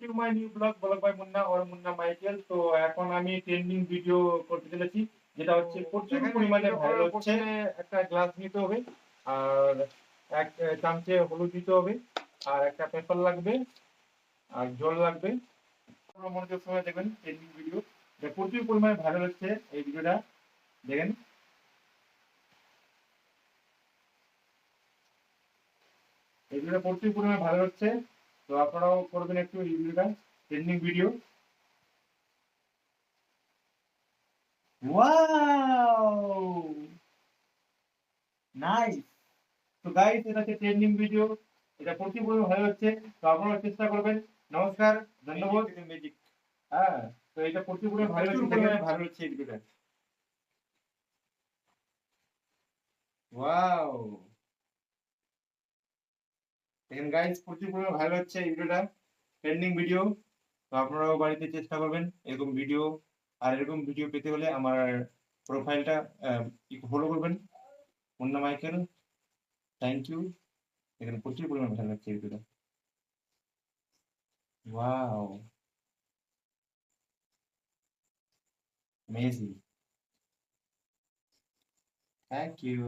Two my new blog blog by Munna or Munna Michael. তো এখন আমি ট্রেন্ডিং ভিডিও করতে চলেছি, যেটা হচ্ছে প্রচুর পরিমাণে ভাইরাল হচ্ছে। একটা গ্লাস নিতে হবে, আর এক চামচে হলুদ দিতে হবে, আর একটা পেপার লাগবে, আর জল লাগবে। মনোযোগ সহকারে দেখবেন ট্রেন্ডিং ভিডিও, প্রচুর পরিমাণে ভাইরাল হচ্ছে এই ভিডিওটা। দেখেন, এই ভিডিওটা প্রচুর পরিমাণে ভাইরাল হচ্ছে। তো আপনারাও করবেন একটু এই ভিডিওটা, ট্রেন্ডিং ভিডিও। Wow, nice. তো গাইস, এটা হচ্ছে ট্রেন্ডিং ভিডিও, এটা প্রচুর পরিমাণে ভালো হচ্ছে। তো আপনারা চেষ্টা করবেন। নমস্কার, ধন্যবাদ। ম্যাজিক, হ্যাঁ। তো এটা প্রচুর পরিমাণে ভালো হচ্ছে, ভালো হচ্ছে এই ভিডিওটা। ওয়াও, দেখেন গাইস, প্রচুর পরিমাণে ভালো হচ্ছে এই ভিডিওটা, ট্রেন্ডিং ভিডিও। তো আপনারাও বাড়িতে চেষ্টা করবেন এরকম ভিডিও। আর এরকম ভিডিও পেতে হলে আমার প্রোফাইলটা ফলো করবেন, মুন্না মাইকেল। Thank you. এখানে প্রচুর পরিমাণে ভালো লাগছে এই ভিডিওটা। Wow, amazing. Thank you.